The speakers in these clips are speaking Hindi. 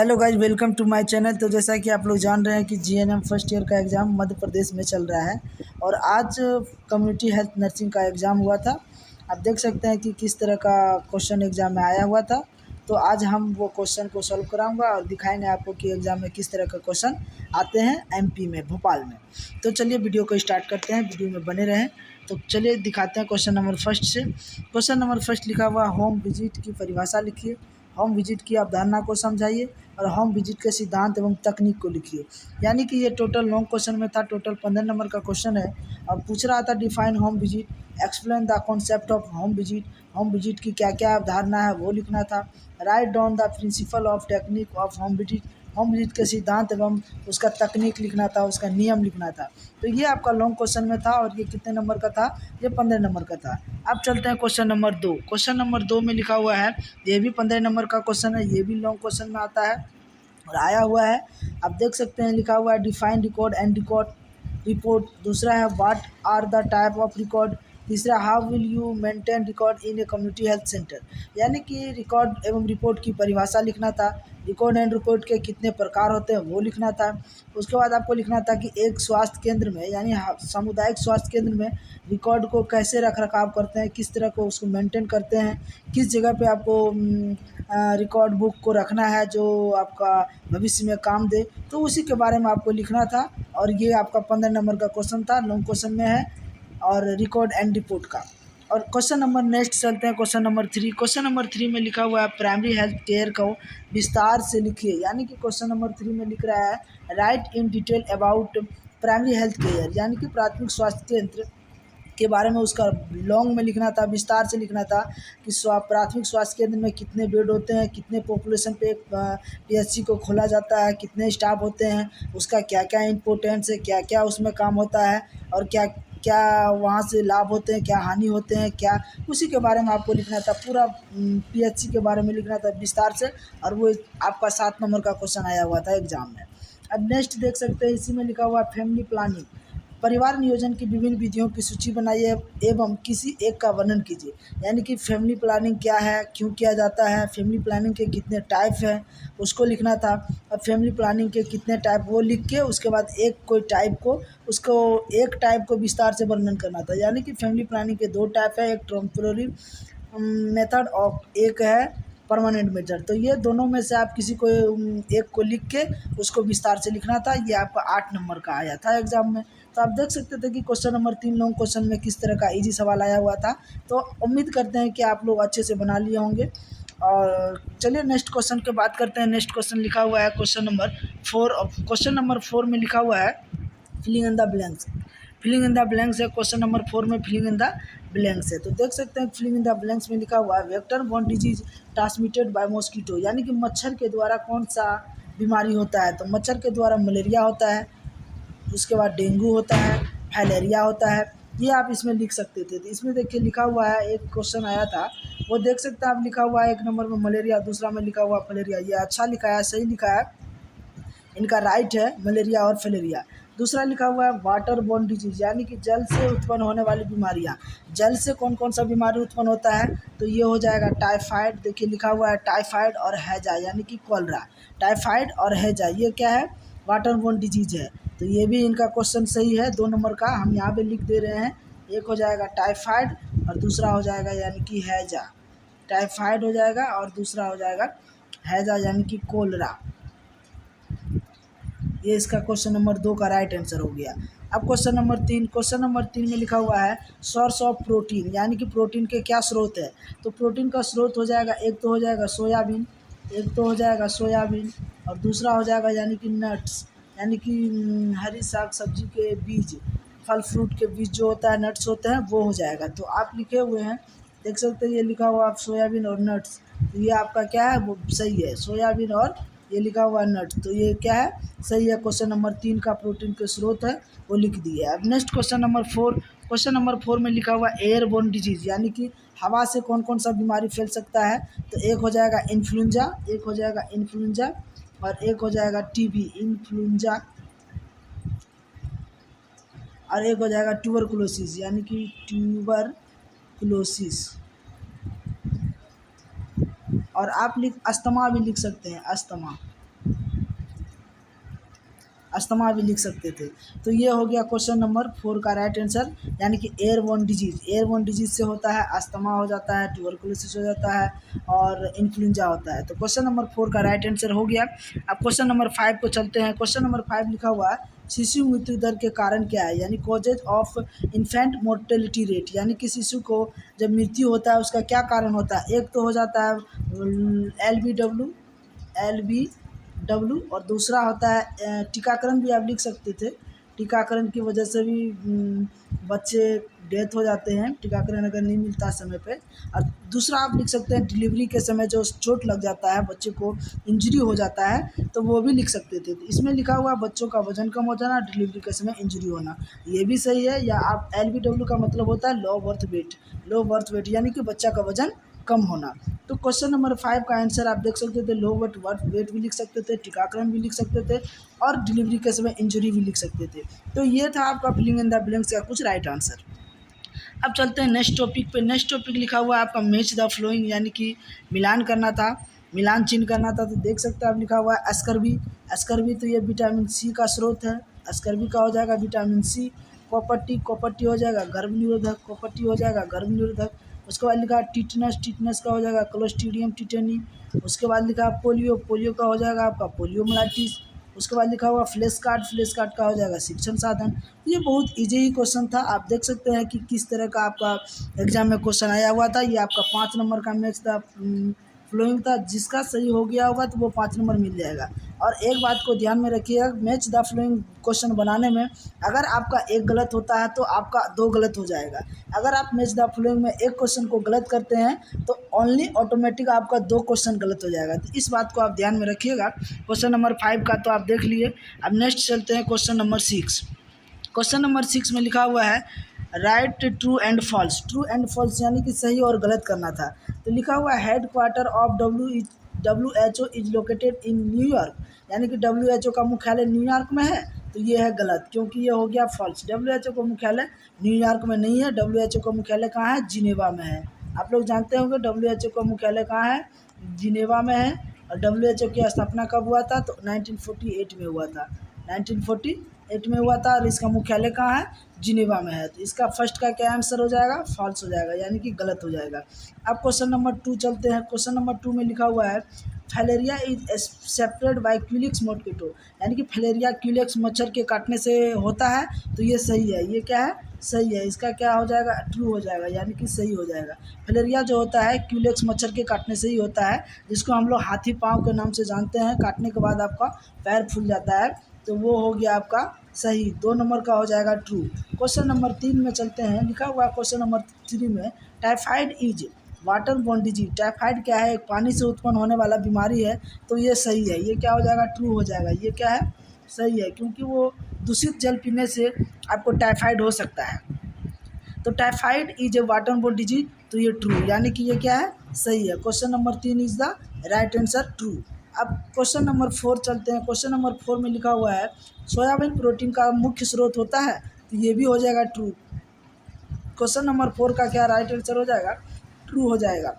Hello guys, welcome to my channel. तो जैसा कि आप लोग जान रहे हैं कि जीएनएम फर्स्ट ईयर का एग्ज़ाम मध्य प्रदेश में चल रहा है और आज कम्युनिटी हेल्थ नर्सिंग का एग्ज़ाम हुआ था। आप देख सकते हैं कि किस तरह का क्वेश्चन एग्ज़ाम में आया हुआ था। तो आज हम वो क्वेश्चन को सॉल्व कराऊंगा और दिखाएंगे आपको कि एग्ज़ाम में किस तरह का क्वेश्चन आते हैं एमपी में, भोपाल में। तो चलिए वीडियो को स्टार्ट करते हैं, वीडियो में बने रहें। तो चलिए दिखाते हैं क्वेश्चन नंबर फर्स्ट से। क्वेश्चन नंबर फर्स्ट लिखा हुआ होम विजिट की परिभाषा लिखिए, होम विजिट की अवधारणा को समझाइए और होम विजिट के सिद्धांत एवं तकनीक को लिखिए। यानी कि ये टोटल लॉन्ग क्वेश्चन में था, टोटल 15 नंबर का क्वेश्चन है। और पूछ रहा था define home visit, explain the concept of home visit की क्या क्या अवधारणा है वो लिखना था। Write down the principle of technique of home visit के सिद्धांत एवं उसका तकनीक लिखना था, उसका नियम लिखना था। तो ये आपका लॉन्ग क्वेश्चन में था और ये कितने नंबर का था? ये 15 नंबर का था। अब चलते हैं क्वेश्चन नंबर 2। क्वेश्चन नंबर 2 में लिखा हुआ है, ये भी 15 नंबर का क्वेश्चन है, ये भी लॉन्ग क्वेश्चन में आता है और आया हुआ है। आप देख सकते हैं लिखा हुआ है डिफाइन रिकॉर्ड एंड रिपोर्ट। दूसरा है what are the type of record. तीसरा how will you maintain record in a community health centre. यानी कि रिकॉर्ड एवं रिपोर्ट की परिभाषा लिखना था। रिकॉर्ड एंड रिपोर्ट के कितने प्रकार होते हैं वो लिखना था। उसके बाद आपको लिखना था कि एक स्वास्थ्य केंद्र में यानी सामुदायिक स्वास्थ्य केंद्र में रिकॉर्ड को कैसे रख रखाव करते हैं, किस तरह को उसको मेंटेन करते हैं, किस जगह पे आपको रिकॉर्ड बुक को रखना है जो आपका भविष्य में काम दे। तो उसी के बारे में आपको लिखना था और ये आपका 15 नंबर का क्वेश्चन था, लॉन्ग क्वेश्चन में है और रिकॉर्ड एंड रिपोर्ट का। और क्वेश्चन नंबर नेक्स्ट चलते हैं, क्वेश्चन नंबर 3। क्वेश्चन नंबर 3 में लिखा हुआ है प्राइमरी हेल्थ केयर को विस्तार से लिखिए। यानी कि क्वेश्चन नंबर 3 में लिख रहा है right in detail about primary health care, यानी कि प्राथमिक स्वास्थ्य केंद्र के बारे में उसका लॉन्ग में लिखना था, विस्तार से लिखना था कि प्राथमिक स्वास्थ्य केंद्र में कितने बेड होते हैं, कितने पॉपुलेशन पे पीएचसी को खोला जाता है, कितने स्टाफ होते हैं, उसका क्या क्या इम्पोर्टेंस है, क्या क्या उसमें काम होता है और क्या क्या वहाँ से लाभ होते हैं, क्या हानि होते हैं, क्या उसी के बारे में आपको लिखना था। पूरा पीएचसी के बारे में लिखना था विस्तार से और वो आपका 7 नंबर का क्वेश्चन आया हुआ था एग्जाम में। अब नेक्स्ट देख सकते हैं, इसी में लिखा हुआ फैमिली प्लानिंग, परिवार नियोजन की विभिन्न विधियों की सूची बनाइए एवं किसी एक का वर्णन कीजिए। यानी कि फैमिली प्लानिंग क्या है, क्यों किया जाता है, फैमिली प्लानिंग के कितने टाइप हैं उसको लिखना था। और फैमिली प्लानिंग के कितने टाइप वो लिख के उसके बाद एक टाइप को विस्तार से वर्णन करना था। यानी कि फैमिली प्लानिंग के 2 टाइप है, एक टेम्पोररी मेथड और एक है परमानेंट मेथड। तो ये दोनों में से आप किसी को एक को लिख के उसको विस्तार से लिखना था। ये आपका 8 नंबर का आया था एग्जाम में। तो आप देख सकते थे कि क्वेश्चन नंबर 3 लॉन्ग क्वेश्चन में किस तरह का इजी सवाल आया हुआ था। तो उम्मीद करते हैं कि आप लोग अच्छे से बना लिए होंगे। और चलिए नेक्स्ट क्वेश्चन की बात करते हैं। नेक्स्ट क्वेश्चन लिखा हुआ है क्वेश्चन नंबर 4। क्वेश्चन नंबर 4 में लिखा हुआ है filling in the blanks. Filling in the blanks है क्वेश्चन नंबर 4 में, फिलिंग इन द ब्लैंक्स है। तो देख सकते हैं फिलिंग इन द ब्लैंक्स में लिखा हुआ है vector borne disease transmitted by mosquito. यानी कि मच्छर के द्वारा कौन सा बीमारी होता है? तो मच्छर के द्वारा मलेरिया होता है, उसके बाद डेंगू होता है, फाइलेरिया होता है। ये आप इसमें लिख सकते थे। तो इसमें देखिए लिखा हुआ है, एक क्वेश्चन आया था वो देख सकते हैं आप, लिखा हुआ है 1 नंबर में मलेरिया, दूसरा में लिखा हुआ फाइलेरिया। ये अच्छा लिखा है, सही लिखा है, इनका राइट है मलेरिया और फाइलेरिया। दूसरा लिखा हुआ है वाटर बोर्न डिजीज, यानी कि जल से उत्पन्न होने वाली बीमारियां। जल से कौन कौन सा बीमारी उत्पन्न होता है? तो ये हो जाएगा टाइफाइड। देखिए लिखा हुआ है टाइफाइड और हैजा, यानी कि कॉलरा। टाइफाइड और हैजा ये क्या है? वाटर बोर्न डिजीज है। तो ये भी इनका क्वेश्चन सही है, 2 नंबर का हम यहाँ पे लिख दे रहे हैं। एक हो जाएगा टाइफाइड और दूसरा हो जाएगा यानी कि हैजा। टाइफाइड हो जाएगा और दूसरा हो जाएगा हैजा यानी कि कोलरा। ये इसका क्वेश्चन नंबर 2 का राइट आंसर हो गया। अब क्वेश्चन नंबर 3। क्वेश्चन नंबर 3 में लिखा हुआ है सोर्स ऑफ प्रोटीन, यानी कि प्रोटीन के क्या स्रोत है? तो प्रोटीन का स्रोत हो जाएगा, एक तो हो जाएगा सोयाबीन, और दूसरा हो जाएगा यानी कि नट्स, यानी कि हरी साग सब्जी के बीज, फल फ्रूट के बीज जो होता है, नट्स होते हैं, वो हो जाएगा। तो आप लिखे हुए हैं, देख सकते हैं ये लिखा हुआ आप सोयाबीन और नट्स। तो ये आपका क्या है? वो सही है, सोयाबीन और ये लिखा हुआ है नट्स। तो ये क्या है? सही है। क्वेश्चन नंबर 3 का प्रोटीन के स्रोत है वो लिख दिए। अब next question number 4। Question number 4 में लिखा हुआ एयरबोर्न डिजीज, यानी कि हवा से कौन कौन सा बीमारी फैल सकता है? तो एक हो जाएगा इन्फ्लुएंजा, और एक हो जाएगा टीबी इन्फ्लुएंजा, और एक हो जाएगा ट्यूबरकुलोसिस, यानी कि ट्यूबरकुलोसिस। और आप अस्थमा भी लिख सकते हैं, अस्थमा। अस्थमा भी लिख सकते थे। तो ये हो गया क्वेश्चन नंबर 4 का राइट आंसर, यानी कि एयरबोर्न डिजीज़ से होता है, अस्थमा हो जाता है, ट्यूबरकुलोसिस हो जाता है और इन्फ्लुएंजा होता है। तो क्वेश्चन नंबर 4 का राइट आंसर हो गया। अब क्वेश्चन नंबर 5 को चलते हैं। क्वेश्चन नंबर 5 लिखा हुआ है, शिशु मृत्यु दर के कारण क्या है, यानी causes of infant mortality rate, यानी कि शिशु को जब मृत्यु होता है उसका क्या कारण होता है। एक तो हो जाता है एल बी डब्ल्यू और दूसरा होता है टीकाकरण भी आप लिख सकते थे। टीकाकरण की वजह से भी बच्चे डेथ हो जाते हैं, टीकाकरण अगर नहीं मिलता समय पे। और दूसरा आप लिख सकते हैं डिलीवरी के समय जो चोट लग जाता है, बच्चे को इंजरी हो जाता है, तो वो भी लिख सकते थे। तो इसमें लिखा हुआ बच्चों का वजन कम हो जाना, डिलीवरी के समय इंजरी होना, ये भी सही है। या आप LBW का मतलब होता है लो बर्थ वेट यानी कि बच्चा का वजन कम होना। तो क्वेश्चन नंबर 5 का आंसर आप देख सकते थे, लो बर्थ वेट भी लिख सकते थे, टीकाकरण भी लिख सकते थे और डिलीवरी के समय इंजरी भी लिख सकते थे। तो ये था आपका फिलिंग इन द ब्लैंक्स का कुछ राइट आंसर। अब चलते हैं नेक्स्ट टॉपिक पे। नेक्स्ट टॉपिक लिखा हुआ है आपका मैच द फ्लोइंग, यानी कि मिलान करना था, मिलान चिन्ह करना था। तो देख सकते हैं आप लिखा हुआ है अस्कर्बी, तो ये विटामिन सी का स्रोत है। अस्कर्बी का हो जाएगा विटामिन सी। कॉपर्टी हो जाएगा गर्भ निरोधक, कॉपर्टी हो जाएगा गर्भ निरोधक। उसके बाद लिखा है टिटनस का हो जाएगा क्लोस्ट्रीडियम टिटेनी। उसके बाद लिखा है पोलियो का हो जाएगा आपका पोलियोमाइलिटिस। उसके बाद लिखा हुआ फ्लैश कार्ड का हो जाएगा शिक्षण साधन। ये बहुत इजी ही क्वेश्चन था। आप देख सकते हैं कि किस तरह का आपका एग्जाम में क्वेश्चन आया हुआ था। ये आपका 5 नंबर का मैच था, फ्लोइंग था। जिसका सही हो गया होगा तो वो 5 नंबर मिल जाएगा। और एक बात को ध्यान में रखिएगा, मैच द फ्लोइंग क्वेश्चन बनाने में अगर आपका एक गलत होता है तो आपका 2 गलत हो जाएगा। अगर आप मैच द फ्लोइंग में एक क्वेश्चन को गलत करते हैं तो ओनली ऑटोमेटिक आपका 2 क्वेश्चन गलत हो जाएगा। तो इस बात को आप ध्यान में रखिएगा। क्वेश्चन नंबर 5 का तो आप देख लिए। अब नेक्स्ट चलते हैं क्वेश्चन नंबर 6। क्वेश्चन नंबर 6 में लिखा हुआ है राइट ट्रू एंड फॉल्स यानी कि सही और गलत करना था। तो लिखा हुआ है head quarter of WHO is located in New York, यानी कि WHO का मुख्यालय न्यूयॉर्क में है। तो ये है गलत, क्योंकि ये हो गया फॉल्स। WHO का मुख्यालय न्यूयॉर्क में नहीं है। WHO का मुख्यालय कहाँ है, जिनेवा में है। आप लोग जानते होंगे WHO का मुख्यालय कहाँ है, जिनेवा में है। और WHO की स्थापना कब हुआ था, तो 1948 में हुआ था। 1948 में हुआ था और इसका मुख्यालय कहाँ है, जिनेवा में है। तो इसका फर्स्ट का क्या आंसर हो जाएगा, फॉल्स हो जाएगा, यानी कि गलत हो जाएगा। अब क्वेश्चन नंबर 2 चलते हैं। क्वेश्चन नंबर 2 में लिखा हुआ है filaria is separate by Culex mosquito, यानी कि फैलेरिया क्यूलिक्स मच्छर के काटने से होता है। तो ये सही है, ये क्या है, सही है। इसका क्या हो जाएगा, ट्रू हो जाएगा, यानी कि सही हो जाएगा। फैलेरिया जो होता है क्यूलिक्स मच्छर के काटने से ही होता है, जिसको हम लोग हाथी पाँव के नाम से जानते हैं। काटने के बाद आपका पैर फूल जाता है, तो वो हो गया आपका सही। 2 नंबर का हो जाएगा ट्रू। क्वेश्चन नंबर 3 में चलते हैं। लिखा हुआ है क्वेश्चन नंबर 3 में typhoid is water borne disease. Typhoid क्या है, एक पानी से उत्पन्न होने वाला बीमारी है। तो ये सही है, ये क्या हो जाएगा, ट्रू हो जाएगा। ये क्या है, सही है, क्योंकि वो दूषित जल पीने से आपको टाइफाइड हो सकता है। तो typhoid is a water borne disease, तो ये ट्रू, यानी कि ये क्या है, सही है। Question number 3 is the right answer, true. अब क्वेश्चन नंबर 4 चलते हैं। क्वेश्चन नंबर 4 में लिखा हुआ है सोयाबीन प्रोटीन का मुख्य स्रोत होता है। तो ये भी हो जाएगा ट्रू। क्वेश्चन नंबर 4 का क्या राइट आंसर हो जाएगा, ट्रू हो जाएगा।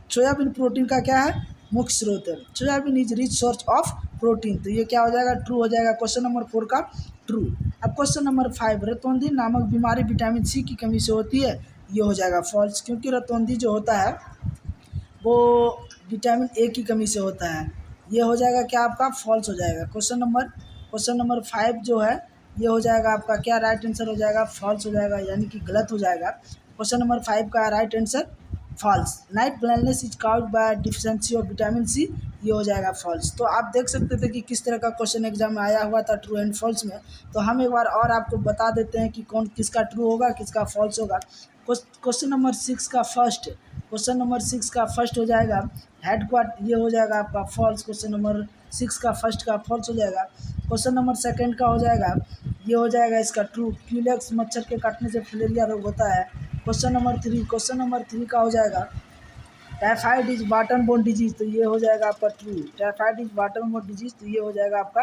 सोयाबीन प्रोटीन का क्या है, मुख्य स्रोत है। Soybean is rich source of protein, तो ये क्या हो जाएगा, ट्रू हो जाएगा। क्वेश्चन नंबर 4 का ट्रू। अब क्वेश्चन नंबर 5 रतौंधी नामक बीमारी विटामिन सी की कमी से होती है। ये हो जाएगा फॉल्स, क्योंकि रतौंधी जो होता है वो विटामिन ए की कमी से होता है। ये हो जाएगा क्या आपका, फॉल्स हो जाएगा। क्वेश्चन नंबर 5 जो है ये हो जाएगा आपका क्या राइट आंसर हो जाएगा, फॉल्स हो जाएगा, यानी कि गलत हो जाएगा। क्वेश्चन नंबर 5 का right answer false. Night blindness is caused by deficiency of vitamin C, ये हो जाएगा फॉल्स। तो आप देख सकते थे कि किस तरह का क्वेश्चन एग्जाम में आया हुआ था ट्रू एंड फॉल्स में। तो हम एक बार और आपको बता देते हैं कि कौन किसका ट्रू होगा, किसका फॉल्स होगा। क्वेश्चन नंबर 6 का फर्स्ट, क्वेश्चन नंबर 6 का फर्स्ट हो जाएगा हेड क्वार्टर, ये हो जाएगा आपका फॉल्स। क्वेश्चन नंबर 6 का फर्स्ट का फॉल्स हो जाएगा। क्वेश्चन नंबर सेकंड का हो जाएगा, ये हो जाएगा इसका ट्रू। क्यूलेक्स मच्छर के काटने से फैलेरिया रोग होता है। क्वेश्चन नंबर 3 का हो जाएगा typhoid is water borne disease, तो ये हो जाएगा आपका true. Typhoid is water borne disease, तो ये हो जाएगा आपका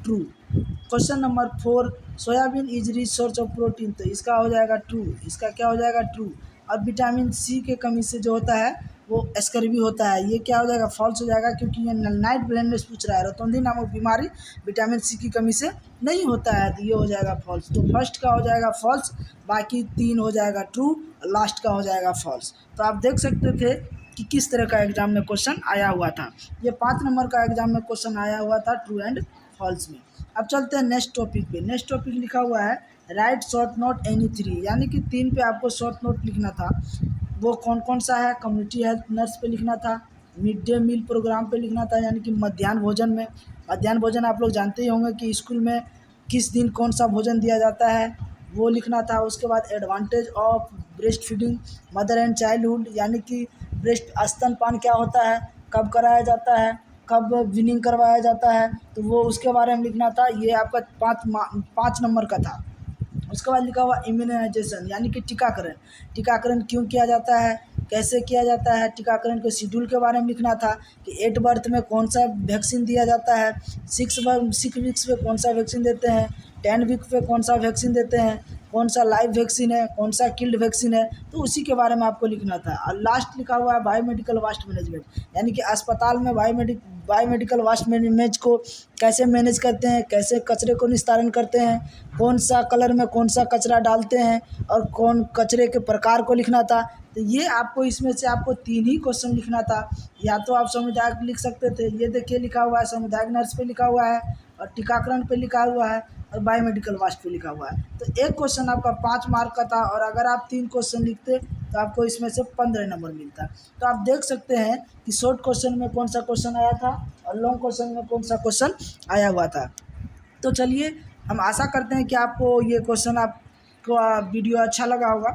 true. Question number 4 soybean is rich source of protein, तो इसका हो जाएगा ट्रू। इसका क्या हो जाएगा, ट्रू। और विटामिन सी के कमी से जो होता है वो स्कर्वी होता है, ये क्या हो जाएगा, फॉल्स हो जाएगा, क्योंकि ये नाइट ब्लाइंडनेस पूछ रहा है। रोतोंधी नामक बीमारी विटामिन सी की कमी से नहीं होता है, तो ये हो जाएगा फॉल्स। तो फर्स्ट का हो जाएगा फॉल्स, बाकी 3 हो जाएगा ट्रू, लास्ट का हो जाएगा फॉल्स। तो आप देख सकते थे कि किस तरह का एग्जाम में क्वेश्चन आया हुआ था। ये 5 नंबर का एग्जाम में क्वेश्चन आया हुआ था ट्रू एंड फॉल्स में। अब चलते हैं नेक्स्ट टॉपिक पे। नेक्स्ट टॉपिक लिखा हुआ है राइट शॉर्ट नोट एनी 3, यानी कि 3 पे आपको शॉर्ट नोट लिखना था। वो कौन कौन सा है, कम्युनिटी हेल्थ नर्स पे लिखना था, मिड डे मील प्रोग्राम पे लिखना था, यानी कि मध्याह्न भोजन में। मध्याह्न भोजन आप लोग जानते ही होंगे कि स्कूल में किस दिन कौन सा भोजन दिया जाता है, वो लिखना था। उसके बाद advantage of breast feeding mother and childhood, यानी कि ब्रेस्ट स्तनपान क्या होता है, कब कराया जाता है, कब विनिंग करवाया जाता है, तो वो उसके बारे में लिखना था। ये आपका 5 नंबर का था। उसके बाद लिखा हुआ इम्यूनाइजेशन, यानी कि टीकाकरण। टीकाकरण क्यों किया जाता है, कैसे किया जाता है, टीकाकरण के शेड्यूल के बारे में लिखना था कि 8 बर्थ में कौन सा वैक्सीन दिया जाता है, 6 वीक्स पे कौन सा वैक्सीन देते हैं, 10 वीक पे कौन सा वैक्सीन देते हैं, कौन सा लाइव वैक्सीन है, कौन सा किल्ड वैक्सीन है, तो उसी के बारे में आपको लिखना था। और लास्ट लिखा हुआ है बायोमेडिकल वेस्ट मैनेजमेंट, यानी कि अस्पताल में बायोमेडिकल वेस्ट मैनेज को कैसे मैनेज करते हैं, कैसे कचरे को निस्तारण करते हैं, कौन सा कलर में कौन सा कचरा डालते हैं, और कौन कचरे के प्रकार को लिखना था। तो ये आपको इसमें से आपको 3 ही क्वेश्चन लिखना था। या तो आप सामुदायिक लिख सकते थे, ये देखिए लिखा हुआ है सामुदायिक नर्स पे लिखा हुआ है, और टीकाकरण पे लिखा हुआ है, और बायोमेडिकल वेस्ट पे लिखा हुआ है। तो एक क्वेश्चन आपका 5 मार्क का था, और अगर आप 3 क्वेश्चन लिखते तो आपको इसमें से 15 नंबर मिलता। तो आप देख सकते हैं कि शॉर्ट क्वेश्चन में कौन सा क्वेश्चन आया था और लॉन्ग क्वेश्चन में कौन सा क्वेश्चन आया हुआ था। तो चलिए, हम आशा करते हैं कि आपको ये क्वेश्चन आपको वीडियो अच्छा लगा होगा।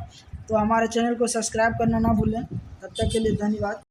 तो हमारे चैनल को सब्सक्राइब करना ना भूलें। तब तक के लिए धन्यवाद।